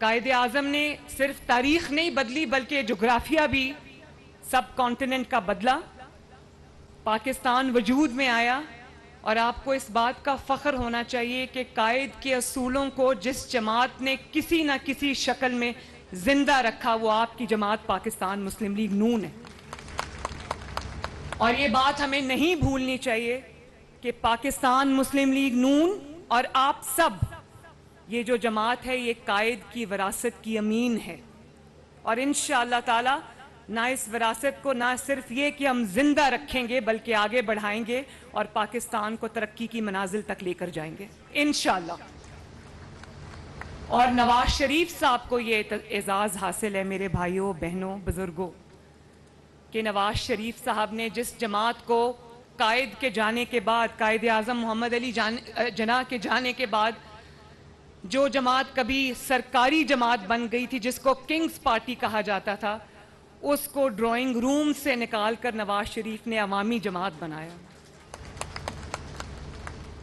قائد اعظم نے صرف تاریخ نہیں بدلی بلکہ جغرافیہ بھی سب کانٹیننٹ کا بدلا، پاکستان وجود میں آیا، اور آپ کو اس بات کا فخر ہونا چاہیے کہ قائد کے اصولوں کو جس جماعت نے کسی نہ کسی شکل میں زندہ رکھا وہ آپ کی جماعت پاکستان مسلم لیگ نون ہے۔ اور یہ بات ہمیں نہیں بھولنی چاہیے کہ پاکستان مسلم لیگ نون اور آپ سب، یہ جو جماعت ہے یہ قائد کی وراثت کی امین ہے، اور انشاءاللہ تعالی نہ اس وراثت کو نہ صرف یہ کہ ہم زندہ رکھیں گے بلکہ آگے بڑھائیں گے اور پاکستان کو ترقی کی منازل تک لے کر جائیں گے انشاءاللہ۔ اور نواز شریف صاحب کو یہ اعزاز حاصل ہے میرے بھائیوں، بہنوں، بزرگوں، کہ نواز شریف صاحب نے جس جماعت کو قائد کے جانے کے بعد، قائد اعظم محمد علی جناح کے جانے کے بعد جو جماعت کبھی سرکاری جماعت بن گئی تھی جس کو کنگز پارٹی کہا جاتا تھا، اس کو ڈرائنگ روم سے نکال کر نواز شریف نے عوامی جماعت بنایا۔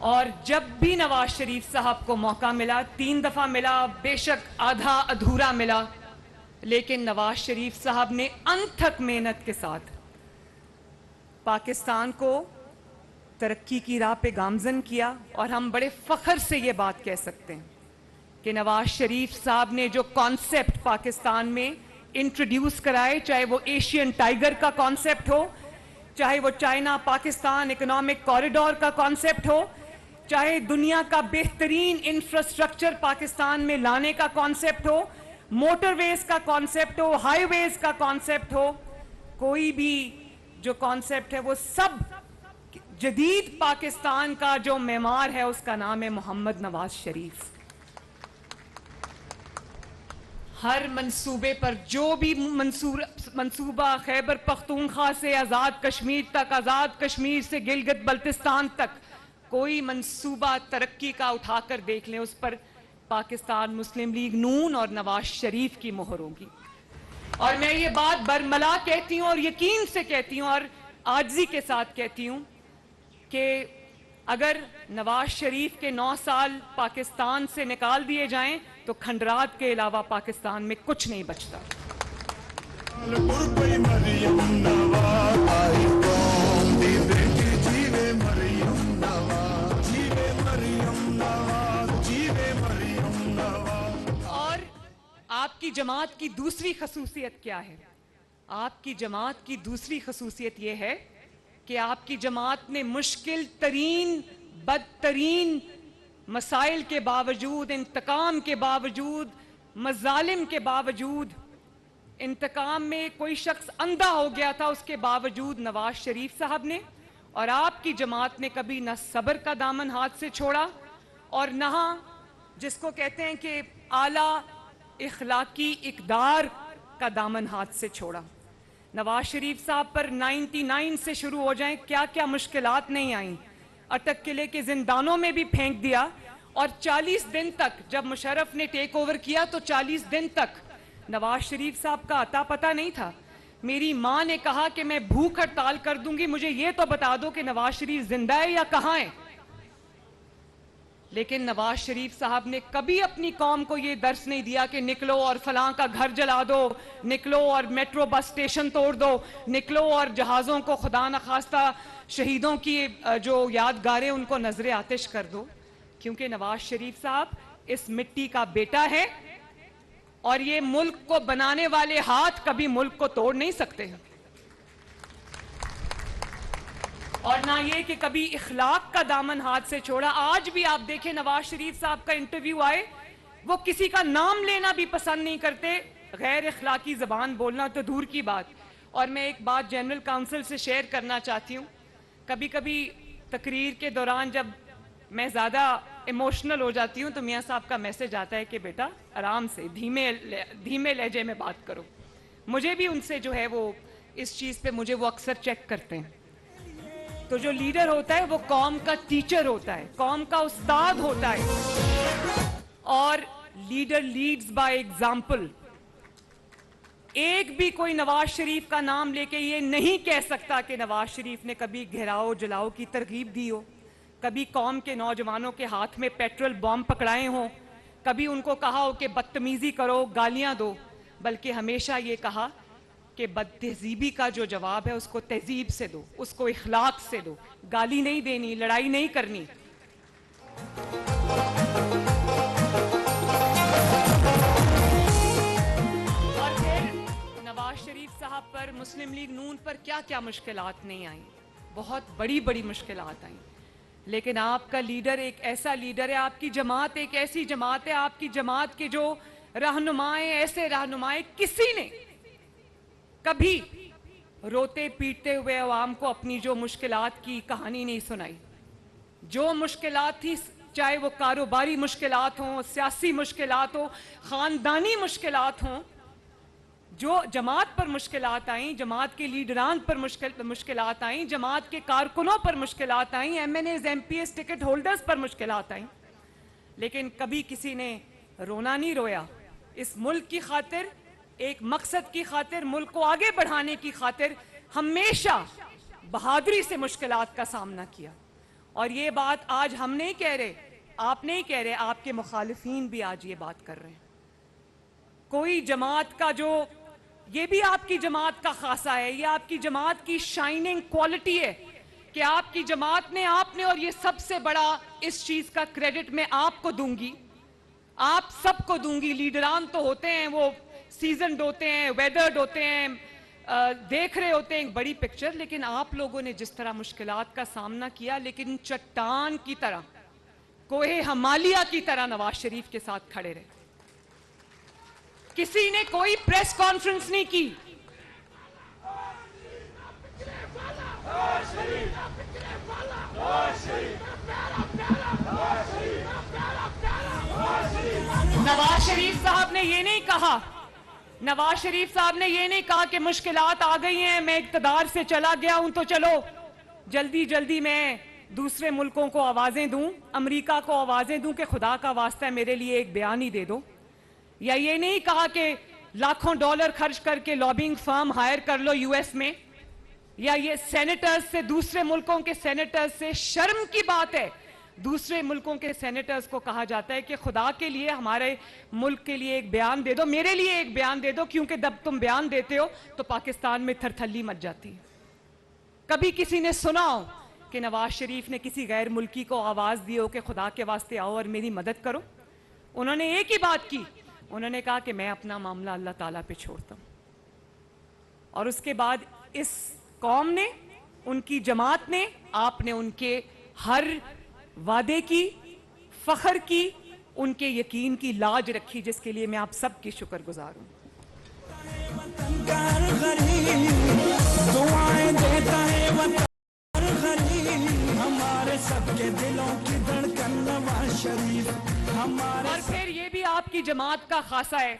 اور جب بھی نواز شریف صاحب کو موقع ملا، 3 دفعہ ملا، بے شک آدھا ادھورا ملا، لیکن نواز شریف صاحب نے انتھک محنت کے ساتھ پاکستان کو ترقی کی راہ پہ گامزن کیا، اور ہم بڑے فخر سے یہ بات کہہ سکتے ہیں کہ نواز شریف صاحب نے جو کانسیپٹ پاکستان میں انٹروڈیوس کرائے، چاہے وہ ایشین ٹائیگر کا کانسیپٹ ہو، چاہے وہ چائنا پاکستان اکنامک کوریڈور کا کانسیپٹ ہو، چاہے دنیا کا بہترین انفراسٹرکچر پاکستان میں لانے کا کانسیپٹ ہو، موٹر ویز کا کانسیپٹ ہو، ہائی ویز کا کانسیپٹ ہو، کوئی بھی جو کانسیپٹ ہے وہ سب جدید پاکستان کا جو معمار ہے اس کا نام ہے محمد نواز شریف۔ ہر منصوبے پر جو بھی منصوبہ خیبر پختونخوا سے آزاد کشمیر تک، آزاد کشمیر سے گلگت بلتستان تک کوئی منصوبہ ترقی کا اٹھا کر دیکھ لیں، اس پر پاکستان مسلم لیگ نون اور نواز شریف کی مہر ہوگی۔ اور میں یہ بات برملا کہتی ہوں اور یقین سے کہتی ہوں اور عاجزی کے ساتھ کہتی ہوں کہ اگر نواز شریف کے 9 سال پاکستان سے نکال دیے جائیں تو کھنڈرات کے علاوہ پاکستان میں کچھ نہیں بچتا۔ قربی مریم نواز آئی قوم دی بیٹی، جیوے مریم نواز، جیوے مریم نواز، جیوے مریم نواز۔ اور آپ کی جماعت کی دوسری خصوصیت کیا ہے؟ آپ کی جماعت کی دوسری خصوصیت یہ ہے کہ آپ کی جماعت نے مشکل ترین، بدترین مسائل کے باوجود، انتقام کے باوجود، مظالم کے باوجود، انتقام میں کوئی شخص اندھا ہو گیا تھا اس کے باوجود نواز شریف صاحب نے اور آپ کی جماعت نے کبھی نہ صبر کا دامن ہاتھ سے چھوڑا اور نہ جس کو کہتے ہیں کہ اعلیٰ اخلاقی اقدار کا دامن ہاتھ سے چھوڑا۔ نواز شریف صاحب پر 99 سے شروع ہو جائیں، کیا کیا مشکلات نہیں آئیں، اٹک قلعے کے زندانوں میں بھی پھینک دیا، اور 40 دن تک جب مشرف نے ٹیک اوور کیا تو 40 دن تک نواز شریف صاحب کا اتا پتہ نہیں تھا۔ میری ماں نے کہا کہ میں بھوک ہڑتال کر دوں گی، مجھے یہ تو بتا دو کہ نواز شریف زندہ ہے یا کہاں ہے۔ لیکن نواز شریف صاحب نے کبھی اپنی قوم کو یہ درس نہیں دیا کہ نکلو اور فلاں کا گھر جلا دو، نکلو اور میٹرو بس اسٹیشن توڑ دو، نکلو اور جہازوں کو خدا نخواستہ شہیدوں کی جو یادگاریں ان کو نظر آتش کر دو، کیونکہ نواز شریف صاحب اس مٹی کا بیٹا ہے اور یہ ملک کو بنانے والے ہاتھ کبھی ملک کو توڑ نہیں سکتے، اور نہ یہ کہ کبھی اخلاق کا دامن ہاتھ سے چھوڑا۔ آج بھی آپ دیکھیں نواز شریف صاحب کا انٹرویو آئے، وہ کسی کا نام لینا بھی پسند نہیں کرتے، غیر اخلاقی زبان بولنا تو دور کی بات۔ اور میں ایک بات جنرل کاؤنسل سے شیئر کرنا چاہتی ہوں، کبھی کبھی تقریر کے دوران جب میں زیادہ ایموشنل ہو جاتی ہوں تو میاں صاحب کا میسج آتا ہے کہ بیٹا آرام سے دھیمے لہجے میں بات کرو۔ مجھے بھی ان سے جو ہے وہ اس چیز پہ مجھے وہ اکثر چیک کرتے ہیں۔ تو جو لیڈر ہوتا ہے وہ قوم کا ٹیچر ہوتا ہے، قوم کا استاد ہوتا ہے، اور لیڈر لیڈز بائی ایگزامپل۔ ایک بھی کوئی نواز شریف کا نام لے کے یہ نہیں کہہ سکتا کہ نواز شریف نے کبھی گھیراؤ جلاؤ کی ترغیب دی ہو، کبھی قوم کے نوجوانوں کے ہاتھ میں پیٹرول بم پکڑائے ہوں، کبھی ان کو کہا ہو کہ بدتمیزی کرو، گالیاں دو، بلکہ ہمیشہ یہ کہا کہ بد تہذیبی کا جو جواب ہے اس کو تہذیب سے دو، اس کو اخلاق سے دو، گالی نہیں دینی، لڑائی نہیں کرنی۔ اور پھر نواز شریف صاحب پر، مسلم لیگ نون پر کیا کیا مشکلات نہیں آئیں، بہت بڑی بڑی مشکلات آئیں، لیکن آپ کا لیڈر ایک ایسا لیڈر ہے، آپ کی جماعت ایک ایسی جماعت ہے، آپ کی جماعت کے جو رہنمائیں، ایسے رہنمائیں، کسی نے کبھی روتے پیٹتے ہوئے عوام کو اپنی جو مشکلات کی کہانی نہیں سنائی۔ جو مشکلات تھی، چاہے وہ کاروباری مشکلات ہوں، سیاسی مشکلات ہوں، خاندانی مشکلات ہوں، جو جماعت پر مشکلات آئیں، جماعت کے لیڈران پر مشکلات آئیں، جماعت کے کارکنوں پر مشکلات آئیں، M N As, M P S, ticket holders پر مشکلات آئیں، لیکن کبھی کسی نے رونا نہیں رویا۔ اس ملک کی خاطر، ایک مقصد کی خاطر، ملک کو آگے بڑھانے کی خاطر ہمیشہ بہادری سے مشکلات کا سامنا کیا۔ اور یہ بات آج ہم نہیں کہہ رہے، آپ نہیں کہہ رہے، آپ کے مخالفین بھی آج یہ بات کر رہے ہیں۔ کوئی جماعت کا جو، یہ بھی آپ کی جماعت کا خاصہ ہے، یہ آپ کی جماعت کی شائننگ کوالٹی ہے کہ آپ کی جماعت نے، آپ نے، اور یہ سب سے بڑا اس چیز کا کریڈٹ میں آپ کو دوں گی، آپ سب کو دوں گی۔ لیڈران تو ہوتے ہیں، وہ سیزنڈ ہوتے ہیں، ویدرڈ ہوتے ہیں، دیکھ رہے ہوتے ہیں ایک بڑی پکچر، لیکن آپ لوگوں نے جس طرح مشکلات کا سامنا کیا، لیکن چٹان کی طرح، کوہ ہمالیہ کی طرح نواز شریف کے ساتھ کھڑے رہے۔ کسی نے کوئی پریس کانفرنس نہیں کی، نواز شریف صاحب نے یہ نہیں کہا، نواز شریف صاحب نے یہ نہیں کہا کہ مشکلات آ گئی ہیں، میں اقتدار سے چلا گیا ہوں تو چلو جلدی جلدی میں دوسرے ملکوں کو آوازیں دوں، امریکہ کو آوازیں دوں کہ خدا کا واسطہ ہے میرے لیے ایک بیان ہی دے دو۔ یا یہ نہیں کہا کہ لاکھوں ڈالر خرچ کر کے لابنگ فرم ہائر کر لو یو ایس میں، یا یہ سینیٹرز سے، دوسرے ملکوں کے سینیٹرز سے، شرم کی بات ہے، دوسرے ملکوں کے سینیٹرز کو کہا جاتا ہے کہ خدا کے لیے ہمارے ملک کے لیے ایک بیان دے دو، میرے لیے ایک بیان دے دو، کیونکہ جب تم بیان دیتے ہو تو پاکستان میں تھرتھلی مچ جاتی ہے۔ کبھی کسی نے سنا ہو کہ نواز شریف نے کسی غیر ملکی کو آواز دی ہو کہ خدا کے واسطے آؤ اور میری مدد کرو؟ انہوں نے ایک ہی بات کی، انہوں نے کہا کہ میں اپنا معاملہ اللہ تعالیٰ پہ چھوڑتا ہوں۔ اور اس کے بعد اس قوم نے، ان کی جماعت نے، آپ نے ان کے ہر وعدے کی، فخر کی، ان کے یقین کی لاج رکھی، جس کے لیے میں آپ سب کی شکر گزار ہوں۔ دعائیں دیتا ہے وطن غریب، ہمارے سب کے دلوں کی دھڑکن نواز شریف ہمارے۔ اور پھر یہ بھی آپ کی جماعت کا خاصہ ہے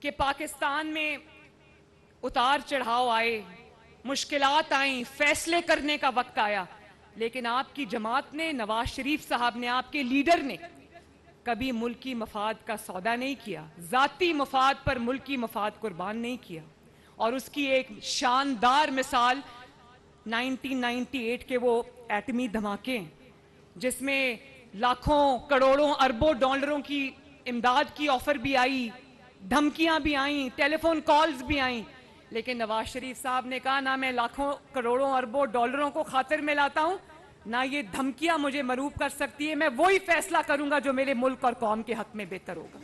کہ پاکستان میں اتار چڑھاؤ آئے، مشکلات آئیں، فیصلے کرنے کا وقت آیا، لیکن آپ کی جماعت نے، نواز شریف صاحب نے، آپ کے لیڈر نے کبھی ملکی مفاد کا سودا نہیں کیا، ذاتی مفاد پر ملکی مفاد قربان نہیں کیا۔ اور اس کی ایک شاندار مثال 1998 کے وہ ایٹمی دھماکے، جس میں لاکھوں، کروڑوں، اربوں ڈالروں کی امداد کی آفر بھی آئی، دھمکیاں بھی آئیں، ٹیلی فون کالز بھی آئیں، لیکن نواز شریف صاحب نے کہا نہ میں لاکھوں، کروڑوں، اربوں ڈالروں کو خاطر میں لاتا ہوں، نہ یہ دھمکیاں مجھے مروب کر سکتی ہے، میں وہی فیصلہ کروں گا جو میرے ملک اور قوم کے حق میں بہتر ہوگا۔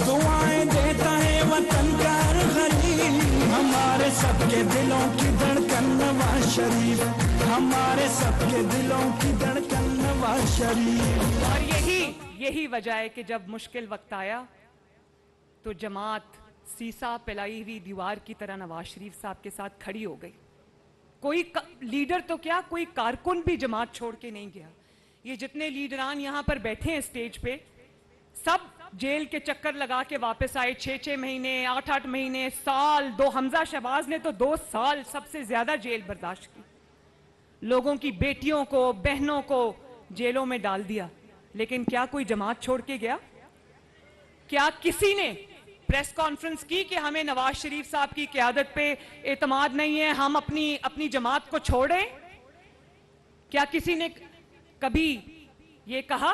دعائیں دیتا ہے وطن کا غریب، ہمارے سب کے دلوں کی دھڑکن نواز شریف، ہمارے سب کے دلوں کی دھڑکن نواز شریف۔ اور یہی وجہ ہے کہ جب مشکل وقت آیا تو جماعت سیسا پلائی ہوئی دیوار کی طرح نواز شریف صاحب کے ساتھ کھڑی ہو گئی۔ کوئی لیڈر تو کیا، کوئی کارکن بھی جماعت چھوڑ کے نہیں گیا۔ یہ جتنے لیڈران یہاں پر بیٹھے ہیں اسٹیج پہ، سب جیل کے چکر لگا کے واپس آئے، 6 مہینے، 8 مہینے، سال، 2 حمزہ شہباز نے تو 2 سال سب سے زیادہ جیل برداشت کی، لوگوں کی بیٹیوں کو، بہنوں کو جیلوں میں ڈال دیا، لیکن کیا کوئی جماعت چھوڑ کے گیا؟ کیا کسی نے پریس کانفرنس کی کہ ہمیں نواز شریف صاحب کی قیادت پہ اعتماد نہیں ہے، ہم اپنی جماعت کو چھوڑیں؟ کیا کسی نے کبھی یہ کہا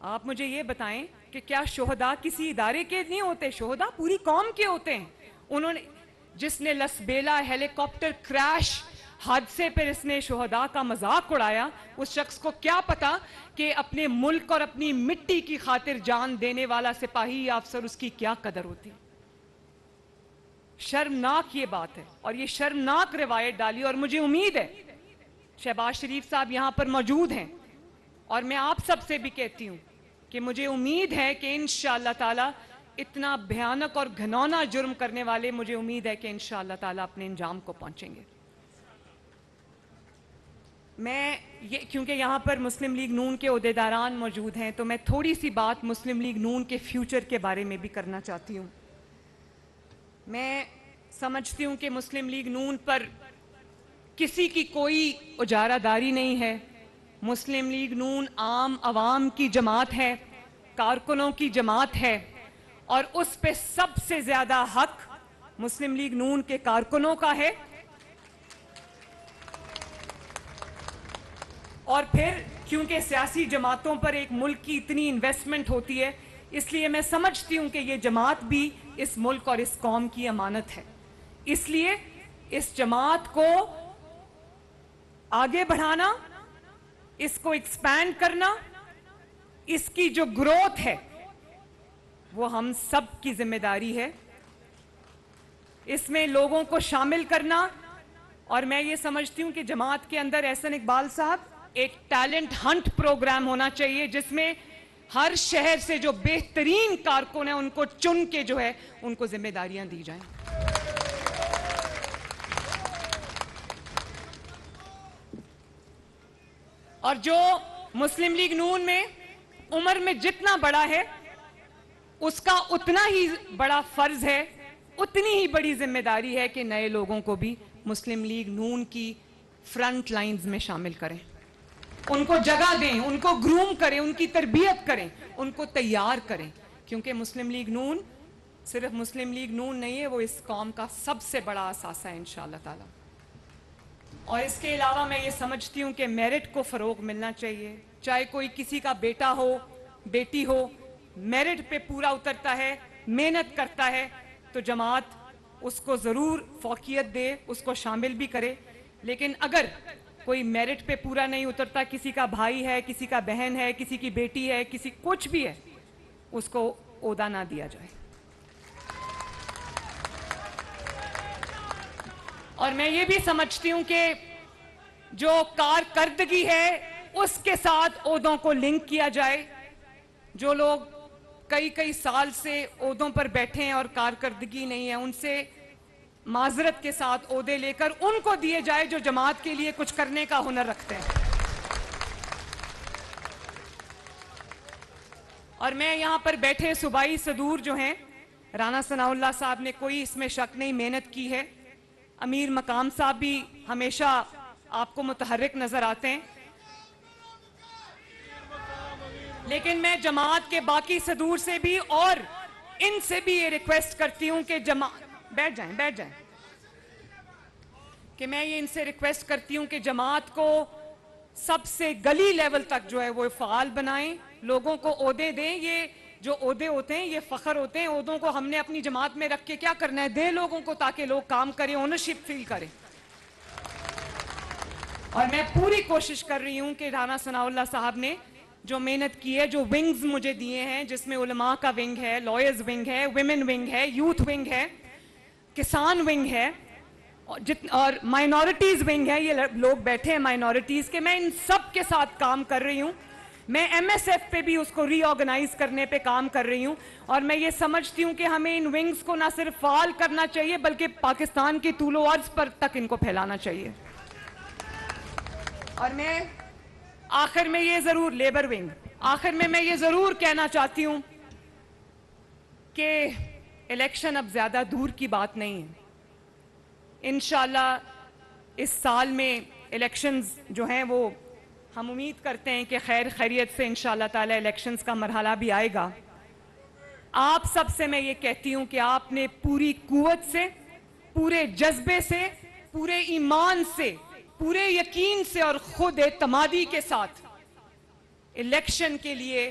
آپ مجھے یہ بتائیں کہ کیا شہداء کسی ادارے کے نہیں ہوتے؟ شہداء پوری قوم کے ہوتے ہیں. انہوں نے جس نے لسبیلا ہیلی کاپٹر کریش حادثے پر اس نے شہداء کا مذاق اڑایا, اس شخص کو کیا پتا کہ اپنے ملک اور اپنی مٹی کی خاطر جان دینے والا سپاہی یا افسر اس کی کیا قدر ہوتی. شرمناک یہ بات ہے, اور یہ شرمناک روایت ڈالی. اور مجھے امید ہے شہباز شریف صاحب یہاں پر موجود ہیں, اور میں آپ سب سے بھی کہتی ہوں کہ مجھے امید ہے کہ انشاءاللہ تعالی اتنا بھیانک اور گھنونا جرم کرنے والے, مجھے امید ہے کہ انشاءاللہ تعالی اپنے انجام کو پہنچیں گے. میں یہ کیونکہ یہاں پر مسلم لیگ نون کے عہدیداران موجود ہیں, تو میں تھوڑی سی بات مسلم لیگ نون کے فیوچر کے بارے میں بھی کرنا چاہتی ہوں. میں سمجھتی ہوں کہ مسلم لیگ نون پر کسی کی کوئی اجارہ داری نہیں ہے. مسلم لیگ نون عام عوام کی جماعت ہے, کارکنوں کی جماعت ہے, اور اس پہ سب سے زیادہ حق مسلم لیگ نون کے کارکنوں کا ہے. اور پھر کیونکہ سیاسی جماعتوں پر ایک ملک کی اتنی انویسٹمنٹ ہوتی ہے, اس لیے میں سمجھتی ہوں کہ یہ جماعت بھی اس ملک اور اس قوم کی امانت ہے. اس لیے اس جماعت کو آگے بڑھانا, اس کو ایکسپینڈ کرنا, اس کی جو گروتھ ہے وہ ہم سب کی ذمہ داری ہے. اس میں لوگوں کو شامل کرنا, اور میں یہ سمجھتی ہوں کہ جماعت کے اندر احسن اقبال صاحب ایک ٹیلنٹ ہنٹ پروگرام ہونا چاہیے, جس میں ہر شہر سے جو بہترین کارکن ہیں ان کو چن کے جو ہے ان کو ذمہ داریاں دی جائیں. اور جو مسلم لیگ نون میں عمر میں جتنا بڑا ہے اس کا اتنا ہی بڑا فرض ہے, اتنی ہی بڑی ذمہ داری ہے کہ نئے لوگوں کو بھی مسلم لیگ نون کی فرنٹ لائنز میں شامل کریں, ان کو جگہ دیں, ان کو گروم کریں, ان کی تربیت کریں, ان کو تیار کریں. کیونکہ مسلم لیگ نون صرف مسلم لیگ نون نہیں ہے, وہ اس قوم کا سب سے بڑا اثاثہ ہے انشاءاللہ تعالی. اور اس کے علاوہ میں یہ سمجھتی ہوں کہ میرٹ کو فروغ ملنا چاہیے. چاہے کوئی کسی کا بیٹا ہو بیٹی ہو, میرٹ پہ پورا اترتا ہے, محنت کرتا ہے, تو جماعت اس کو ضرور فوقیت دے, اس کو شامل بھی کرے. لیکن اگر کوئی میرٹ پہ پورا نہیں اترتا, کسی کا بھائی ہے, کسی کا بہن ہے, کسی کی بیٹی ہے, کسی کچھ بھی ہے, اس کو عہدہ نہ دیا جائے. اور میں یہ بھی سمجھتی ہوں کہ جو کارکردگی ہے اس کے ساتھ عہدوں کو لنک کیا جائے. جو لوگ کئی سال سے عہدوں پر بیٹھے ہیں اور کارکردگی نہیں ہے, ان سے معذرت کے ساتھ عہدے لے کر ان کو دیے جائے جو جماعت کے لیے کچھ کرنے کا ہنر رکھتے ہیں. اور میں یہاں پر بیٹھے صوبائی صدور جو ہیں, رانا ثناء اللہ صاحب نے کوئی اس میں شک نہیں محنت کی ہے, امیر مقام صاحب بھی ہمیشہ آپ کو متحرک نظر آتے ہیں. لیکن میں جماعت کے باقی صدور سے بھی اور ان سے بھی یہ ریکویسٹ کرتی ہوں کہ بیٹھ جائیں کہ میں یہ ان سے ریکویسٹ کرتی ہوں کہ جماعت کو سب سے گلی لیول تک جو ہے وہ فعال بنائیں, لوگوں کو عہدے دیں. یہ جو عہدے ہوتے ہیں یہ فخر ہوتے ہیں, عہدوں کو ہم نے اپنی جماعت میں رکھ کے کیا کرنا ہے, دے لوگوں کو تاکہ لوگ کام کریں, اونرشپ فیل کریں. اور میں پوری کوشش کر رہی ہوں کہ رانا ثناء اللہ صاحب نے جو محنت کی ہے, جو ونگز مجھے دیے ہیں, جس میں علماء کا ونگ ہے, لائرز ونگ ہے, ویمن ونگ ہے, یوتھ ونگ ہے, کسان ونگ ہے, اور مائنورٹیز ونگ ہے. یہ لوگ بیٹھے ہیں مائنورٹیز کے, میں ان سب کے ساتھ کام کر رہی ہوں. میں ایم ایس ایف پہ بھی اس کو ری آرگنائز کرنے پہ کام کر رہی ہوں. اور میں یہ سمجھتی ہوں کہ ہمیں ان ونگز کو نہ صرف فعال کرنا چاہیے بلکہ پاکستان کی طول و عرض پر تک ان کو پھیلانا چاہیے. اور میں آخر میں یہ ضرور لیبر ونگ, آخر میں یہ ضرور کہنا چاہتی ہوں کہ الیکشن اب زیادہ دور کی بات نہیں ہے. انشاءاللہ اس سال میں الیکشنز جو ہیں وہ ہم امید کرتے ہیں کہ خیر خیریت سے انشاءاللہ تعالی الیکشنز کا مرحلہ بھی آئے گا. آپ سب سے میں یہ کہتی ہوں کہ آپ نے پوری قوت سے, پورے جذبے سے, پورے ایمان سے, پورے یقین سے اور خود اعتمادی کے ساتھ الیکشن کے لیے